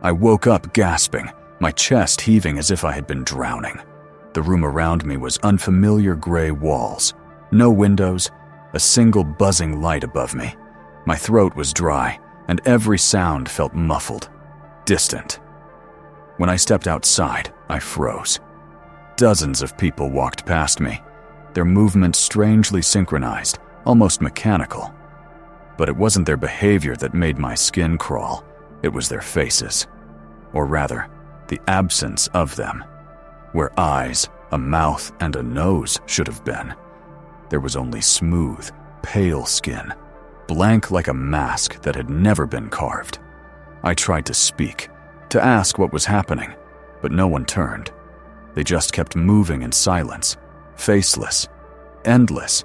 I woke up gasping, my chest heaving as if I had been drowning. The room around me was unfamiliar gray walls, no windows, a single buzzing light above me. My throat was dry, and every sound felt muffled, distant. When I stepped outside, I froze. Dozens of people walked past me, their movements strangely synchronized, almost mechanical. But it wasn't their behavior that made my skin crawl, it was their faces. Or rather, the absence of them. Where eyes, a mouth, and a nose should have been, there was only smooth, pale skin, blank like a mask that had never been carved. I tried to speak, to ask what was happening, but no one turned. They just kept moving in silence, faceless, endless.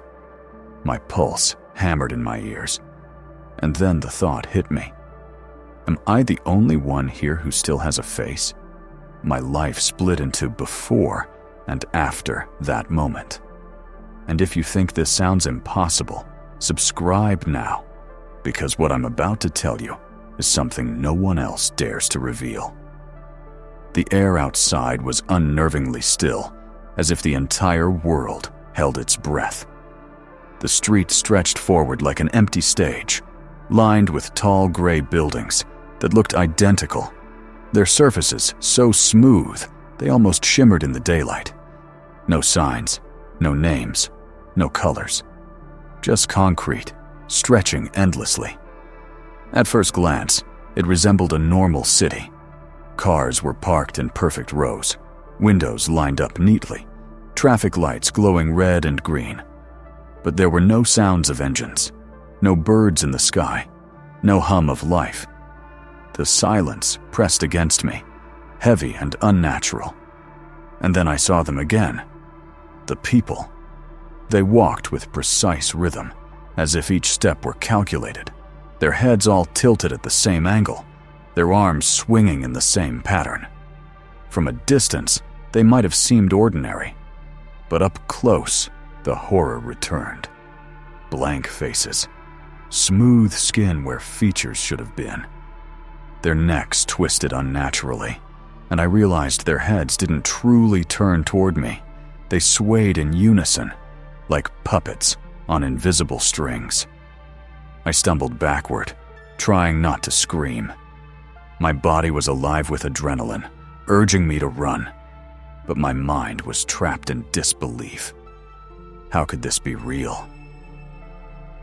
My pulse hammered in my ears, and then the thought hit me. Am I the only one here who still has a face? My life split into before and after that moment. And if you think this sounds impossible, subscribe now, because what I'm about to tell you is something no one else dares to reveal. The air outside was unnervingly still, as if the entire world held its breath. The street stretched forward like an empty stage, lined with tall gray buildings that looked identical, their surfaces so smooth they almost shimmered in the daylight. No signs, no names, no colors. Just concrete, stretching endlessly. At first glance, it resembled a normal city. Cars were parked in perfect rows, windows lined up neatly, traffic lights glowing red and green. But there were no sounds of engines, no birds in the sky, no hum of life. The silence pressed against me, heavy and unnatural. And then I saw them again. The people. They walked with precise rhythm, as if each step were calculated, their heads all tilted at the same angle, their arms swinging in the same pattern. From a distance, they might have seemed ordinary, but up close, the horror returned. Blank faces, smooth skin where features should have been. Their necks twisted unnaturally, and I realized their heads didn't truly turn toward me. They swayed in unison, like puppets on invisible strings. I stumbled backward, trying not to scream. My body was alive with adrenaline, urging me to run, but my mind was trapped in disbelief. How could this be real?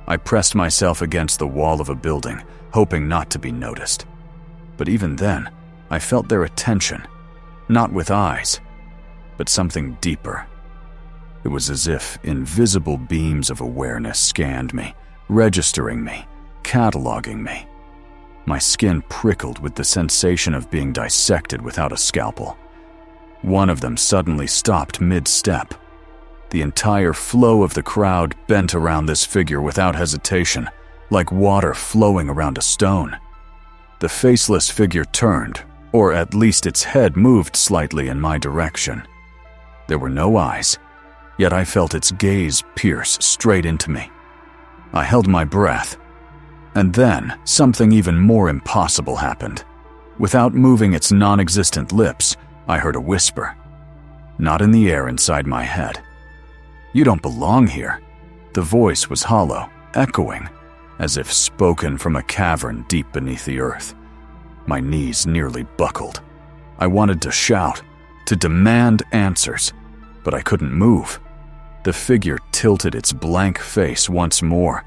I pressed myself against the wall of a building, hoping not to be noticed. But even then, I felt their attention, not with eyes, but something deeper. It was as if invisible beams of awareness scanned me, registering me, cataloging me. My skin prickled with the sensation of being dissected without a scalpel. One of them suddenly stopped mid-step. The entire flow of the crowd bent around this figure without hesitation, like water flowing around a stone. The faceless figure turned, or at least its head moved slightly in my direction. There were no eyes, yet I felt its gaze pierce straight into me. I held my breath, and then something even more impossible happened. Without moving its non-existent lips, I heard a whisper, not in the air inside my head. "You don't belong here." The voice was hollow, echoing, as if spoken from a cavern deep beneath the earth. My knees nearly buckled. I wanted to shout, to demand answers, but I couldn't move. The figure tilted its blank face once more,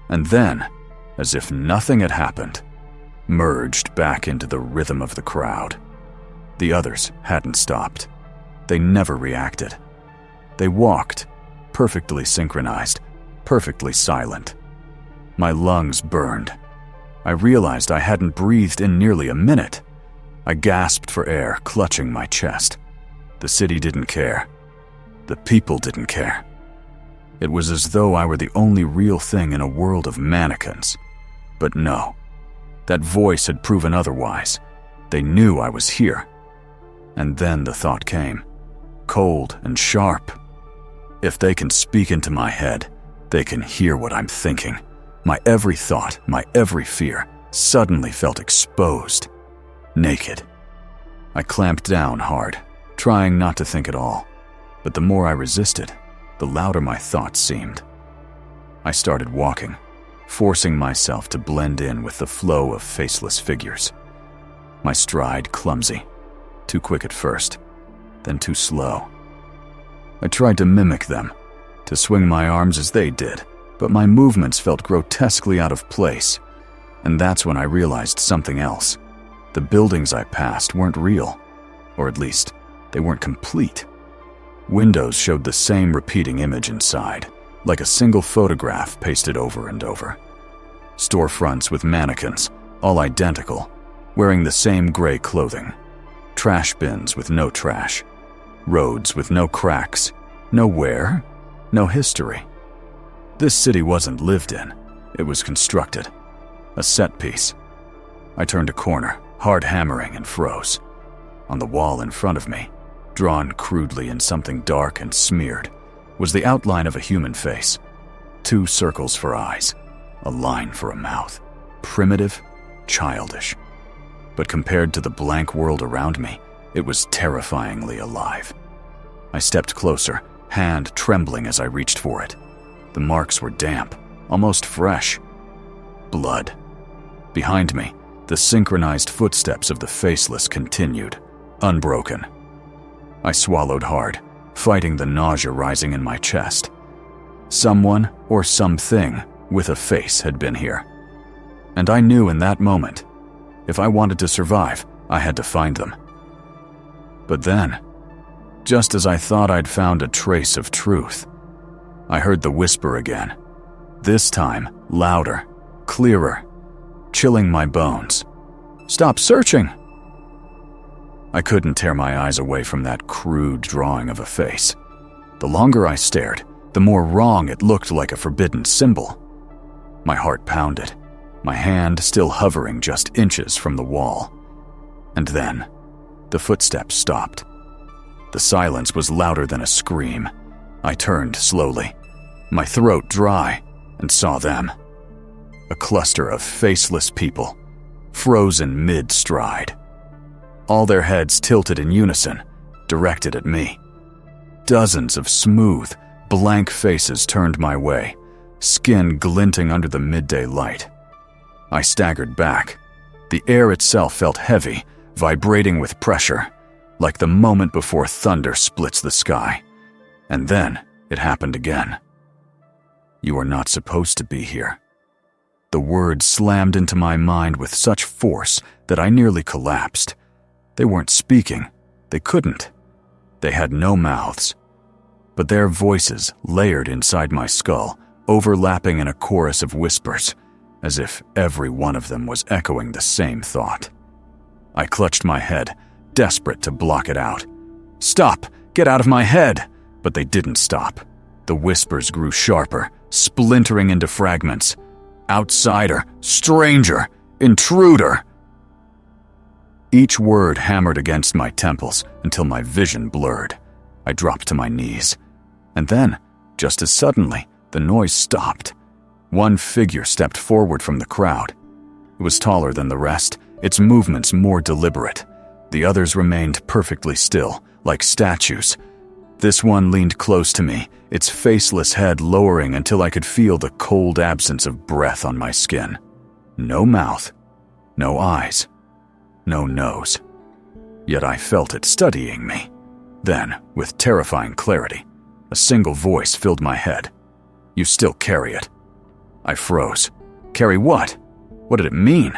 and then, as if nothing had happened, merged back into the rhythm of the crowd. The others hadn't stopped. They never reacted. They walked, perfectly synchronized, perfectly silent. My lungs burned. I realized I hadn't breathed in nearly a minute. I gasped for air, clutching my chest. The city didn't care. The people didn't care. It was as though I were the only real thing in a world of mannequins. But no, that voice had proven otherwise. They knew I was here. And then the thought came, cold and sharp. If they can speak into my head, they can hear what I'm thinking. My every thought, my every fear, suddenly felt exposed. naked. I clamped down hard, trying not to think at all, but the more I resisted, the louder my thoughts seemed. I started walking, forcing myself to blend in with the flow of faceless figures. My stride clumsy, too quick at first, then too slow. I tried to mimic them, to swing my arms as they did, but my movements felt grotesquely out of place, and that's when I realized something else. The buildings I passed weren't real, or at least, they weren't complete. Windows showed the same repeating image inside, like a single photograph pasted over and over. Storefronts with mannequins, all identical, wearing the same gray clothing. Trash bins with no trash. Roads with no cracks. No wear, no history. This city wasn't lived in. It was constructed. A set piece. I turned a corner, hard hammering, and froze. On the wall in front of me, drawn crudely in something dark and smeared, was the outline of a human face. 2 circles for eyes, a line for a mouth. Primitive, childish. But compared to the blank world around me, it was terrifyingly alive. I stepped closer, hand trembling as I reached for it. The marks were damp, almost fresh. Blood. Behind me, the synchronized footsteps of the faceless continued, unbroken. I swallowed hard, fighting the nausea rising in my chest. Someone or something with a face had been here. And I knew in that moment, if I wanted to survive, I had to find them. But then, just as I thought I'd found a trace of truth, I heard the whisper again. This time, louder, clearer, chilling my bones. "Stop searching!" I couldn't tear my eyes away from that crude drawing of a face. The longer I stared, the more wrong it looked, like a forbidden symbol. My heart pounded, my hand still hovering just inches from the wall. And then, the footsteps stopped. The silence was louder than a scream. I turned slowly, my throat dry, and saw them. A cluster of faceless people, frozen mid-stride. All their heads tilted in unison, directed at me. Dozens of smooth, blank faces turned my way, skin glinting under the midday light. I staggered back. The air itself felt heavy, vibrating with pressure, like the moment before thunder splits the sky. And then it happened again. "You are not supposed to be here." The words slammed into my mind with such force that I nearly collapsed. They weren't speaking. They couldn't. They had no mouths. But their voices layered inside my skull, overlapping in a chorus of whispers, as if every one of them was echoing the same thought. I clutched my head, desperate to block it out. "Stop! Get out of my head!" But they didn't stop. The whispers grew sharper, splintering into fragments. Outsider, stranger, intruder. Each word hammered against my temples until my vision blurred. I dropped to my knees. And then, just as suddenly, the noise stopped. One figure stepped forward from the crowd. It was taller than the rest, its movements more deliberate. The others remained perfectly still, like statues. This one leaned close to me, its faceless head lowering until I could feel the cold absence of breath on my skin. No mouth, no eyes, no nose. Yet I felt it studying me. Then, with terrifying clarity, a single voice filled my head. "You still carry it." I froze. Carry what? What did it mean?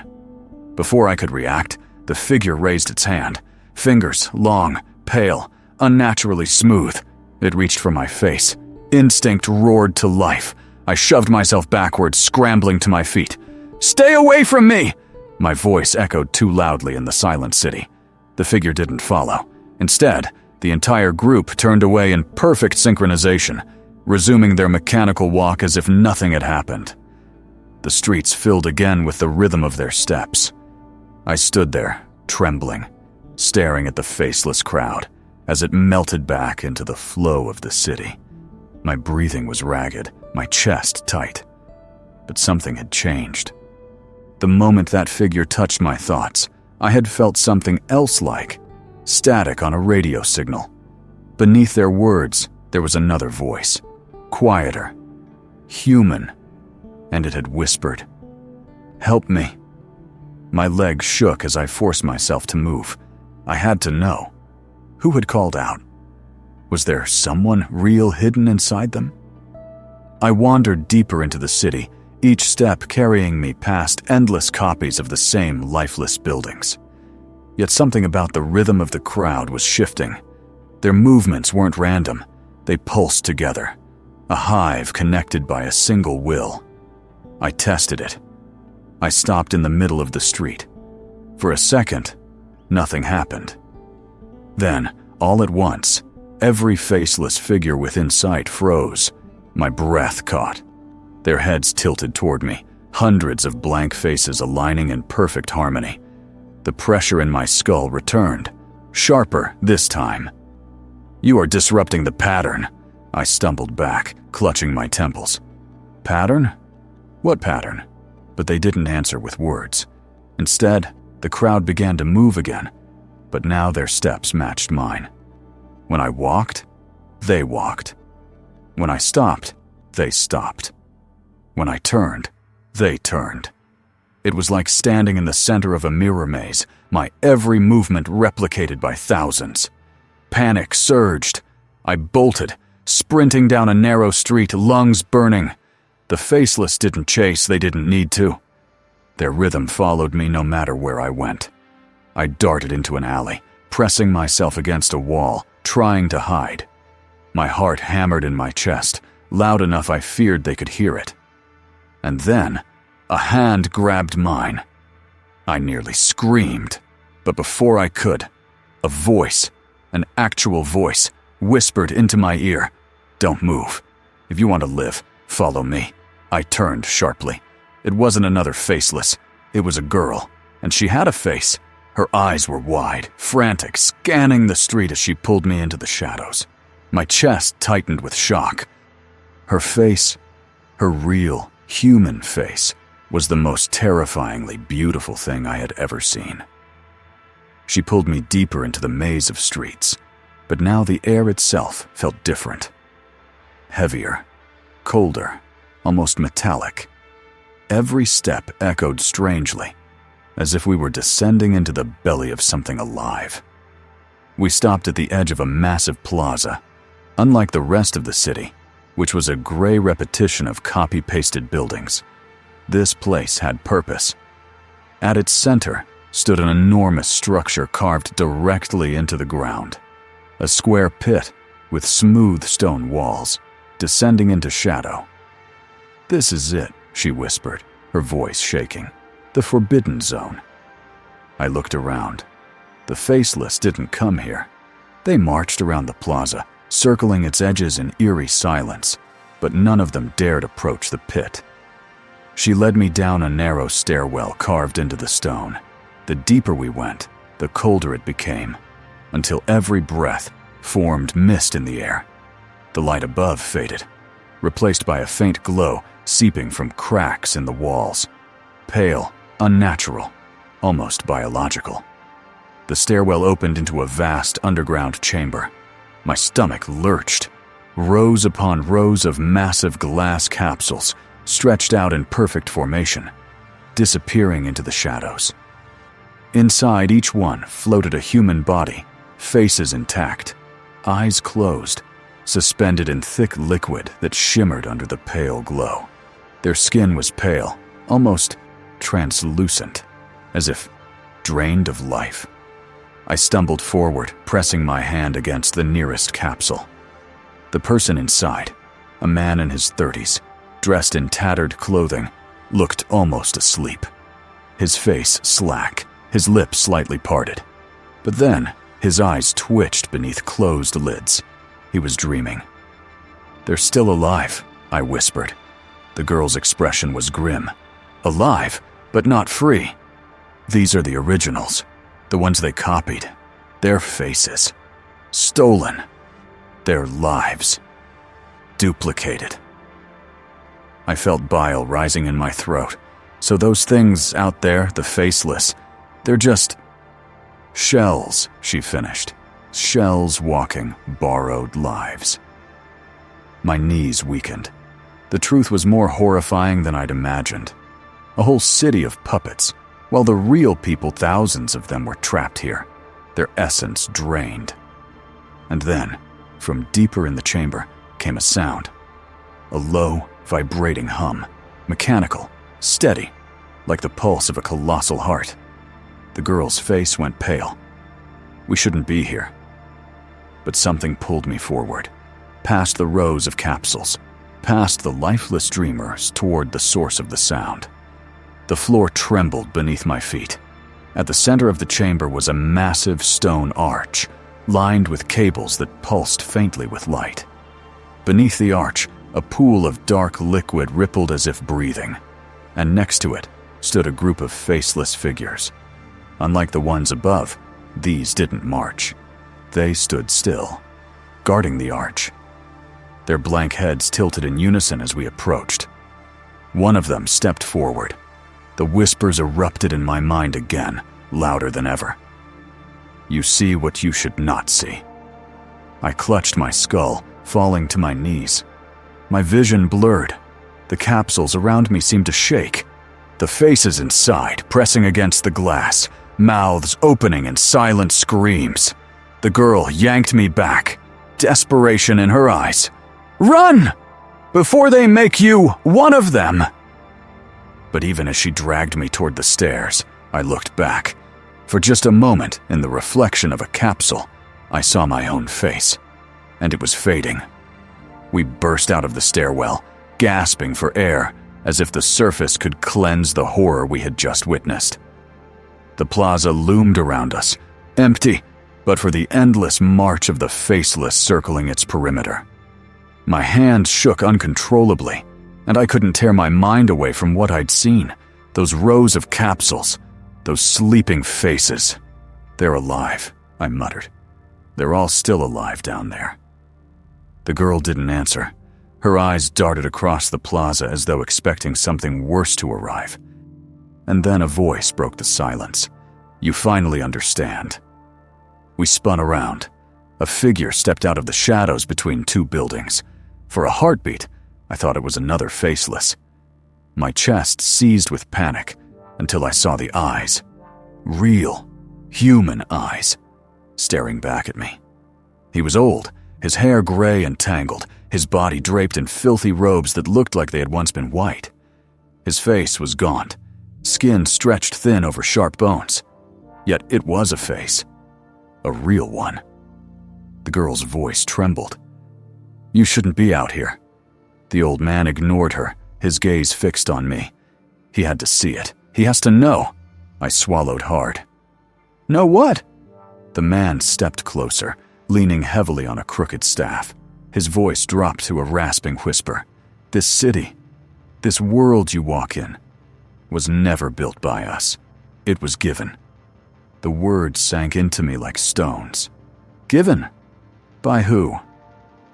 Before I could react, the figure raised its hand. Fingers, long, pale, unnaturally smooth. It reached for my face. Instinct roared to life. I shoved myself backwards, scrambling to my feet. "Stay away from me!" My voice echoed too loudly in the silent city. The figure didn't follow. Instead, the entire group turned away in perfect synchronization, resuming their mechanical walk as if nothing had happened. The streets filled again with the rhythm of their steps. I stood there, trembling, staring at the faceless crowd as it melted back into the flow of the city. My breathing was ragged, my chest tight. But something had changed. The moment that figure touched my thoughts, I had felt something else like static on a radio signal. Beneath their words, there was another voice, quieter, human, and it had whispered, "Help me." My legs shook as I forced myself to move. I had to know. Who had called out? Was there someone real hidden inside them? I wandered deeper into the city, each step carrying me past endless copies of the same lifeless buildings. Yet something about the rhythm of the crowd was shifting. Their movements weren't random. They pulsed together, a hive connected by a single will. I tested it. I stopped in the middle of the street. For a second, nothing happened. Then, all at once, every faceless figure within sight froze. My breath caught. Their heads tilted toward me, hundreds of blank faces aligning in perfect harmony. The pressure in my skull returned, sharper this time. "You are disrupting the pattern." I stumbled back, clutching my temples. Pattern? What pattern? But they didn't answer with words. Instead, the crowd began to move again, but now their steps matched mine. When I walked, they walked. When I stopped, they stopped. When I turned, they turned. It was like standing in the center of a mirror maze, my every movement replicated by thousands. Panic surged. I bolted, sprinting down a narrow street, lungs burning. The faceless didn't chase, they didn't need to. Their rhythm followed me no matter where I went. I darted into an alley, pressing myself against a wall, trying to hide. My heart hammered in my chest, loud enough I feared they could hear it. And then, a hand grabbed mine. I nearly screamed, but before I could, a voice, an actual voice, whispered into my ear, "Don't move. If you want to live, follow me." I turned sharply. It wasn't another faceless. It was a girl, and she had a face. Her eyes were wide, frantic, scanning the street as she pulled me into the shadows. My chest tightened with shock. Her face, her real, human face, was the most terrifyingly beautiful thing I had ever seen. She pulled me deeper into the maze of streets, but now the air itself felt different. Heavier, colder, almost metallic. Every step echoed strangely, as if we were descending into the belly of something alive. We stopped at the edge of a massive plaza. Unlike the rest of the city, which was a gray repetition of copy-pasted buildings, this place had purpose. At its center stood an enormous structure carved directly into the ground. A square pit with smooth stone walls, descending into shadow. "This is it," she whispered, her voice shaking. "The Forbidden Zone." I looked around. The faceless didn't come here. They marched around the plaza, circling its edges in eerie silence, but none of them dared approach the pit. She led me down a narrow stairwell carved into the stone. The deeper we went, the colder it became, until every breath formed mist in the air. The light above faded, replaced by a faint glow seeping from cracks in the walls. Pale, unnatural, almost biological. The stairwell opened into a vast underground chamber. My stomach lurched. Rows upon rows of massive glass capsules stretched out in perfect formation, disappearing into the shadows. Inside each one floated a human body, faces intact, eyes closed, suspended in thick liquid that shimmered under the pale glow. Their skin was pale, almost translucent, as if drained of life. I stumbled forward, pressing my hand against the nearest capsule. The person inside, a man in his 30s, dressed in tattered clothing, looked almost asleep. His face slack, his lips slightly parted. But then, his eyes twitched beneath closed lids. He was dreaming. "They're still alive," I whispered. The girl's expression was grim. Alive, but not free. "These are the originals, the ones they copied. Their faces. Stolen. Their lives. Duplicated." I felt bile rising in my throat. So those things out there, the faceless, they're just Shells, she finished. Shells walking borrowed lives. My knees weakened. The truth was more horrifying than I'd imagined. A whole city of puppets, while the real people, thousands of them, were trapped here, their essence drained. And then, from deeper in the chamber, came a sound. A low, vibrating hum, mechanical, steady, like the pulse of a colossal heart. The girl's face went pale. We shouldn't be here. But something pulled me forward, past the rows of capsules, past the lifeless dreamers toward the source of the sound. The floor trembled beneath my feet. At the center of the chamber was a massive stone arch, lined with cables that pulsed faintly with light. Beneath the arch, a pool of dark liquid rippled as if breathing, and next to it stood a group of faceless figures. Unlike the ones above, these didn't march. They stood still, guarding the arch. Their blank heads tilted in unison as we approached. One of them stepped forward. The whispers erupted in my mind again, louder than ever. You see what you should not see. I clutched my skull, falling to my knees. My vision blurred. The capsules around me seemed to shake. The faces inside pressing against the glass, mouths opening in silent screams. The girl yanked me back, desperation in her eyes. Run! Before they make you one of them! But even as she dragged me toward the stairs, I looked back. For just a moment, in the reflection of a capsule, I saw my own face, and it was fading. We burst out of the stairwell, gasping for air, as if the surface could cleanse the horror we had just witnessed. The plaza loomed around us, empty, but for the endless march of the faceless circling its perimeter. My hands shook uncontrollably, and I couldn't tear my mind away from what I'd seen. Those rows of capsules, those sleeping faces. They're alive, I muttered. They're all still alive down there. The girl didn't answer. Her eyes darted across the plaza as though expecting something worse to arrive. And then a voice broke the silence. You finally understand. We spun around. A figure stepped out of the shadows between two buildings. For a heartbeat, I thought it was another faceless. My chest seized with panic until I saw the eyes. Real, human eyes, staring back at me. He was old, his hair gray and tangled, his body draped in filthy robes that looked like they had once been white. His face was gaunt, skin stretched thin over sharp bones. Yet it was a face. A real one. The girl's voice trembled. You shouldn't be out here. The old man ignored her, his gaze fixed on me. He had to see it. He has to know. I swallowed hard. Know what? The man stepped closer, leaning heavily on a crooked staff. His voice dropped to a rasping whisper. This city, this world you walk in, was never built by us. It was given. The words sank into me like stones. Given? By who?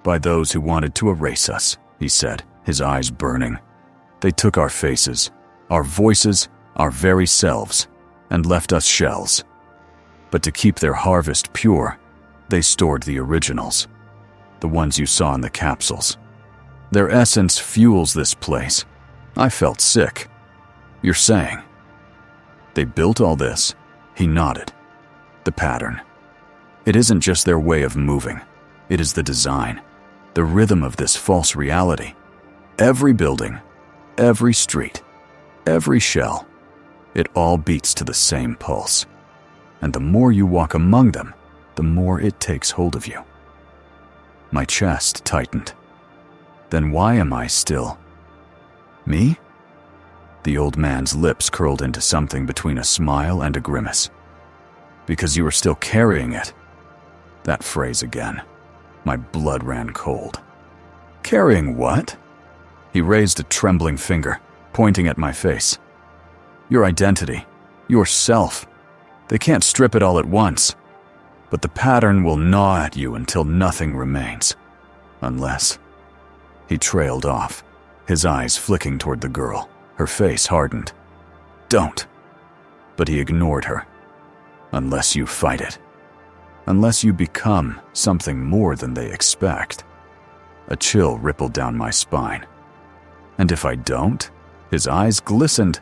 By those who wanted to erase us, he said, his eyes burning. They took our faces, our voices, our very selves, and left us shells. But to keep their harvest pure, they stored the originals, the ones you saw in the capsules. Their essence fuels this place. I felt sick. You're saying? They built all this? He nodded. The pattern. It isn't just their way of moving. It is the design, the rhythm of this false reality. Every building, every street, every shell, it all beats to the same pulse. And the more you walk among them, the more it takes hold of you. My chest tightened. Then why am I still? Me? The old man's lips curled into something between a smile and a grimace. Because you were still carrying it. That phrase again. My blood ran cold. Carrying what? He raised a trembling finger, pointing at my face. Your identity, your self. They can't strip it all at once. But the pattern will gnaw at you until nothing remains. Unless... He trailed off, his eyes flicking toward the girl. Her face hardened. Don't. But he ignored her. unless you fight it. Unless you become something more than they expect. A chill rippled down my spine. And if I don't, his eyes glistened,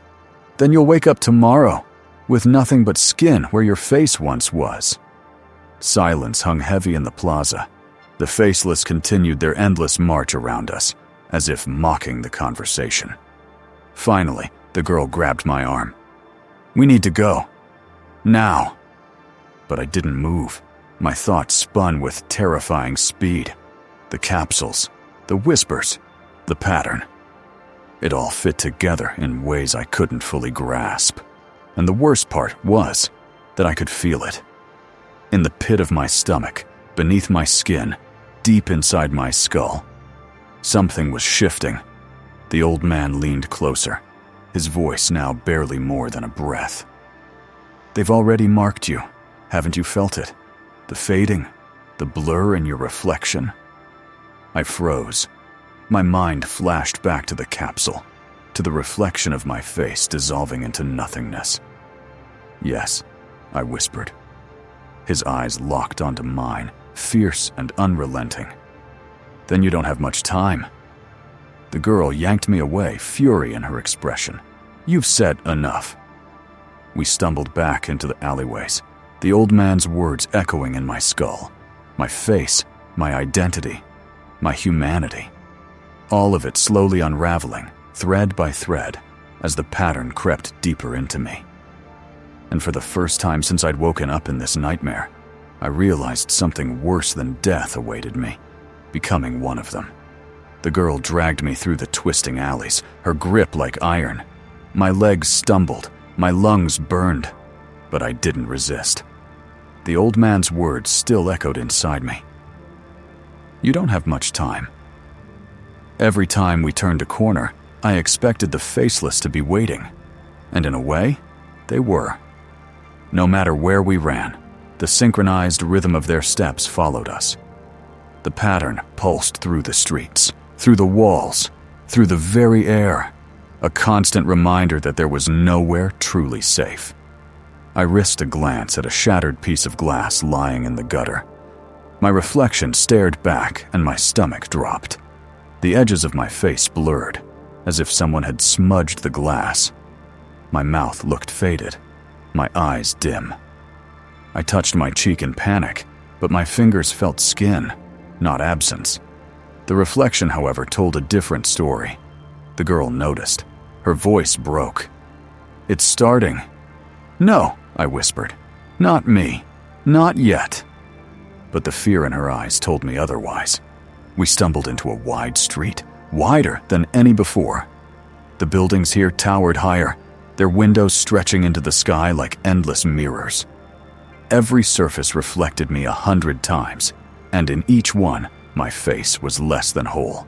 then you'll wake up tomorrow with nothing but skin where your face once was. Silence hung heavy in the plaza. The faceless continued their endless march around us, as if mocking the conversation. Finally, the girl grabbed my arm. We need to go. Now. But I didn't move. My thoughts spun with terrifying speed. The capsules, the whispers, the pattern. It all fit together in ways I couldn't fully grasp. And the worst part was that I could feel it. In the pit of my stomach, beneath my skin, deep inside my skull. Something was shifting. The old man leaned closer, his voice now barely more than a breath. They've already marked you. Haven't you felt it? The fading, the blur in your reflection. I froze. My mind flashed back to the capsule, to the reflection of my face dissolving into nothingness. Yes, I whispered. His eyes locked onto mine, fierce and unrelenting. Then you don't have much time. The girl yanked me away, fury in her expression. You've said enough. We stumbled back into the alleyways, the old man's words echoing in my skull. My face, my identity, my humanity. All of it slowly unraveling, thread by thread, as the pattern crept deeper into me. And for the first time since I'd woken up in this nightmare, I realized something worse than death awaited me, becoming one of them. The girl dragged me through the twisting alleys, her grip like iron. My legs stumbled, my lungs burned, but I didn't resist. The old man's words still echoed inside me. You don't have much time. Every time we turned a corner, I expected the faceless to be waiting, and in a way, they were. No matter where we ran, the synchronized rhythm of their steps followed us. The pattern pulsed through the streets, through the walls, through the very air, a constant reminder that there was nowhere truly safe. I risked a glance at a shattered piece of glass lying in the gutter. My reflection stared back and my stomach dropped. The edges of my face blurred, as if someone had smudged the glass. My mouth looked faded, my eyes dim. I touched my cheek in panic, but my fingers felt skin, not absence. The reflection, however, told a different story. The girl noticed. Her voice broke. It's starting. No, I whispered. Not me. Not yet. But the fear in her eyes told me otherwise. We stumbled into a wide street, wider than any before. The buildings here towered higher, their windows stretching into the sky like endless mirrors. Every surface reflected me 100 times, and in each one, my face was less than whole.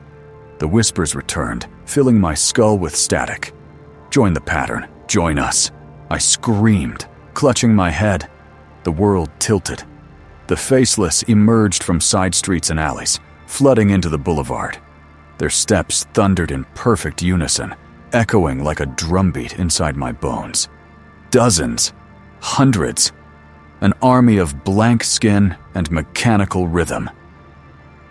The whispers returned, filling my skull with static. Join the pattern, join us. I screamed, clutching my head. The world tilted. The faceless emerged from side streets and alleys, flooding into the boulevard. Their steps thundered in perfect unison, echoing like a drumbeat inside my bones. Dozens, hundreds, an army of blank skin and mechanical rhythm.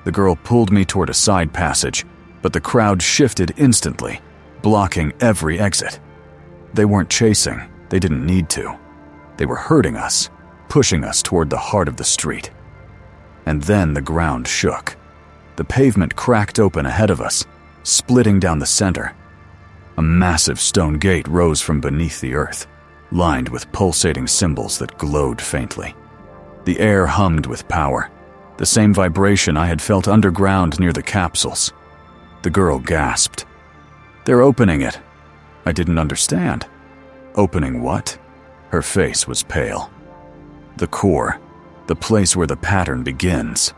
The girl pulled me toward a side passage, but the crowd shifted instantly, blocking every exit. They weren't chasing, they didn't need to. They were herding us, pushing us toward the heart of the street. And then the ground shook. The pavement cracked open ahead of us, splitting down the center. A massive stone gate rose from beneath the earth, lined with pulsating symbols that glowed faintly. The air hummed with power, the same vibration I had felt underground near the capsules. The girl gasped. They're opening it. I didn't understand. Opening what? Her face was pale. The core, the place where the pattern begins.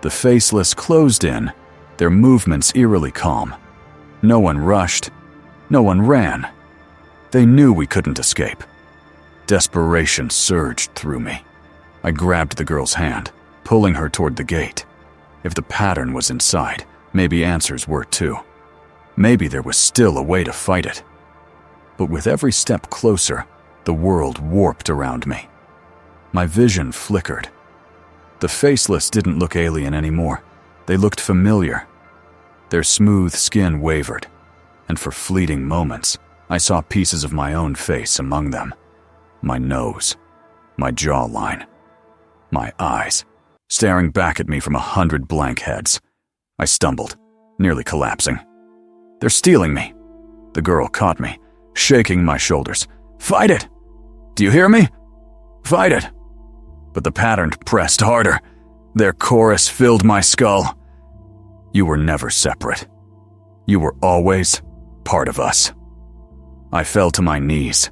The faceless closed in, their movements eerily calm. No one rushed. No one ran. They knew we couldn't escape. Desperation surged through me. I grabbed the girl's hand, pulling her toward the gate. If the pattern was inside, maybe answers were too. Maybe there was still a way to fight it. But with every step closer, the world warped around me. My vision flickered. The faceless didn't look alien anymore. They looked familiar. Their smooth skin wavered, and for fleeting moments, I saw pieces of my own face among them. My nose, my jawline, my eyes, staring back at me from 100 blank heads. I stumbled, nearly collapsing. "They're stealing me." The girl caught me, shaking my shoulders. "Fight it! Do you hear me? Fight it!" But the pattern pressed harder. Their chorus filled my skull. "You were never separate. You were always part of us." I fell to my knees.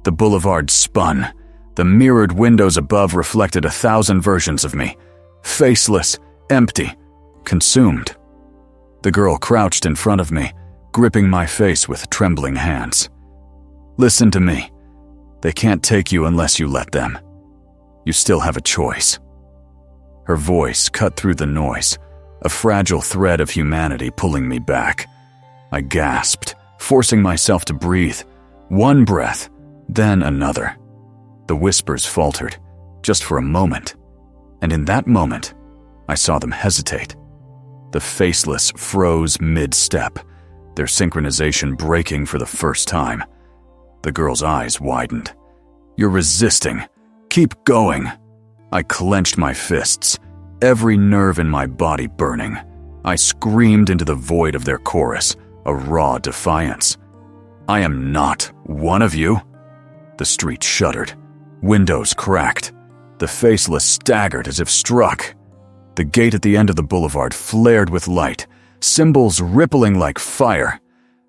The boulevard spun. The mirrored windows above reflected 1,000 versions of me. Faceless, empty, consumed. The girl crouched in front of me, gripping my face with trembling hands. "Listen to me. They can't take you unless you let them. You still have a choice." Her voice cut through the noise, a fragile thread of humanity pulling me back. I gasped, forcing myself to breathe. One breath, then another. The whispers faltered, just for a moment. And in that moment, I saw them hesitate. The faceless froze mid-step, their synchronization breaking for the first time. The girl's eyes widened. "You're resisting. Keep going." I clenched my fists, every nerve in my body burning. I screamed into the void of their chorus, a raw defiance. "I am not one of you." The street shuddered. Windows cracked. The faceless staggered as if struck. The gate at the end of the boulevard flared with light, symbols rippling like fire.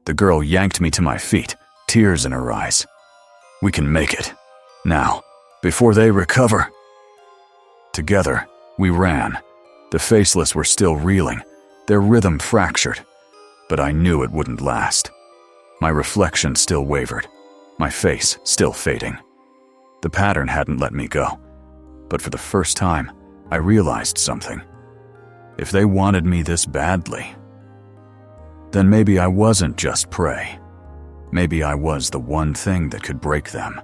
The girl yanked me to my feet, tears in her eyes. "We can make it. Now, before they recover." Together, we ran. The faceless were still reeling, their rhythm fractured. But I knew it wouldn't last. My reflection still wavered, my face still fading. The pattern hadn't let me go. But for the first time, I realized something. If they wanted me this badly, then maybe I wasn't just prey. Maybe I was the one thing that could break them.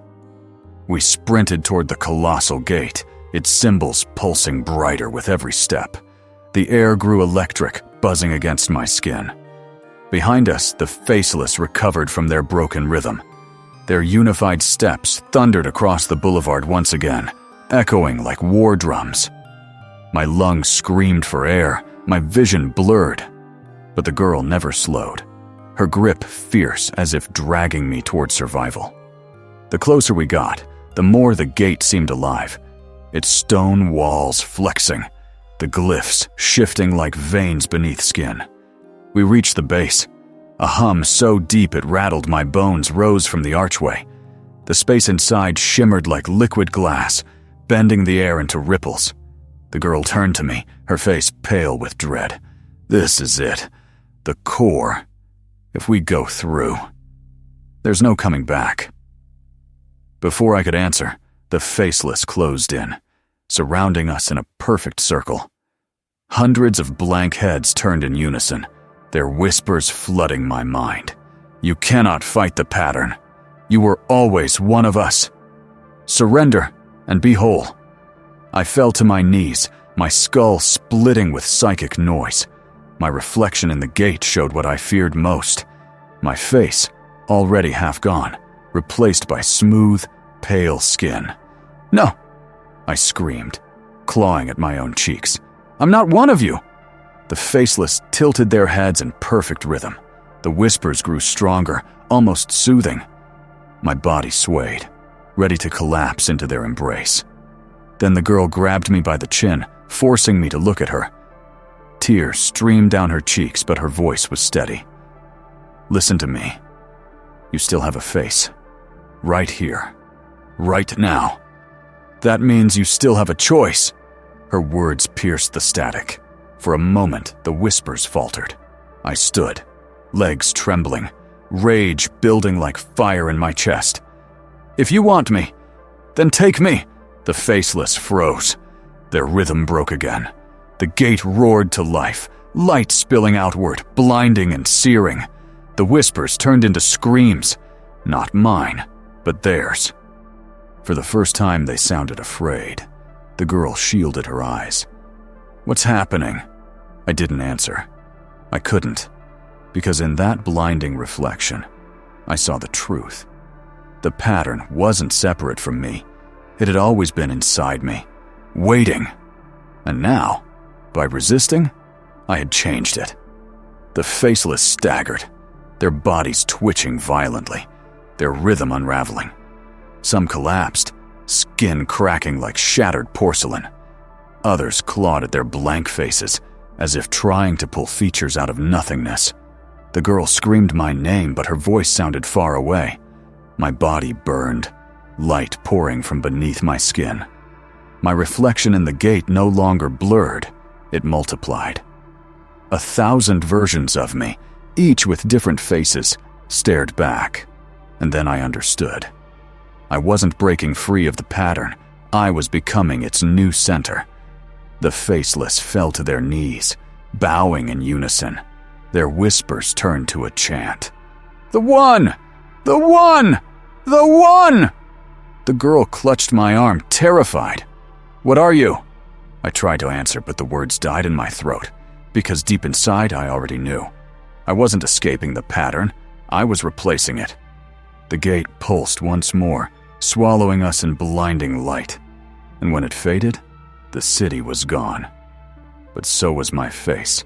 We sprinted toward the colossal gate, its symbols pulsing brighter with every step. The air grew electric, buzzing against my skin. Behind us, the faceless recovered from their broken rhythm. Their unified steps thundered across the boulevard once again, echoing like war drums. My lungs screamed for air, my vision blurred. But the girl never slowed, her grip fierce as if dragging me toward survival. The closer we got, the more the gate seemed alive, its stone walls flexing, the glyphs shifting like veins beneath skin. We reached the base. A hum so deep it rattled my bones rose from the archway. The space inside shimmered like liquid glass, bending the air into ripples. The girl turned to me, her face pale with dread. "This is it. The core. If we go through, there's no coming back." Before I could answer, the faceless closed in, surrounding us in a perfect circle. Hundreds of blank heads turned in unison, their whispers flooding my mind. "You cannot fight the pattern. You were always one of us. Surrender and be whole." I fell to my knees, my skull splitting with psychic noise. My reflection in the gate showed what I feared most. My face, already half gone, replaced by smooth, pale skin. "No!" I screamed, clawing at my own cheeks. "I'm not one of you!" The faceless tilted their heads in perfect rhythm. The whispers grew stronger, almost soothing. My body swayed, ready to collapse into their embrace. Then the girl grabbed me by the chin, forcing me to look at her. Tears streamed down her cheeks, but her voice was steady. "Listen to me. You still have a face. Right here. Right now. That means you still have a choice." Her words pierced the static. For a moment, the whispers faltered. I stood, legs trembling, rage building like fire in my chest. "If you want me, then take me." The faceless froze. Their rhythm broke again. The gate roared to life, light spilling outward, blinding and searing. The whispers turned into screams, not mine, but theirs. For the first time, they sounded afraid. The girl shielded her eyes. "What's happening?" I didn't answer. I couldn't, because in that blinding reflection, I saw the truth. The pattern wasn't separate from me. It had always been inside me, waiting. And now, by resisting, I had changed it. The faceless staggered, their bodies twitching violently, their rhythm unraveling. Some collapsed, skin cracking like shattered porcelain. Others clawed at their blank faces, as if trying to pull features out of nothingness. The girl screamed my name, but her voice sounded far away. My body burned, light pouring from beneath my skin. My reflection in the gate no longer blurred, it multiplied. 1,000 versions of me, each with different faces, stared back. And then I understood. I wasn't breaking free of the pattern. I was becoming its new center. The faceless fell to their knees, bowing in unison. Their whispers turned to a chant. "The one! The one! The one!" The girl clutched my arm, terrified. "What are you?" I tried to answer, but the words died in my throat, because deep inside I already knew. I wasn't escaping the pattern, I was replacing it. The gate pulsed once more, swallowing us in blinding light. And when it faded, the city was gone. But so was my face.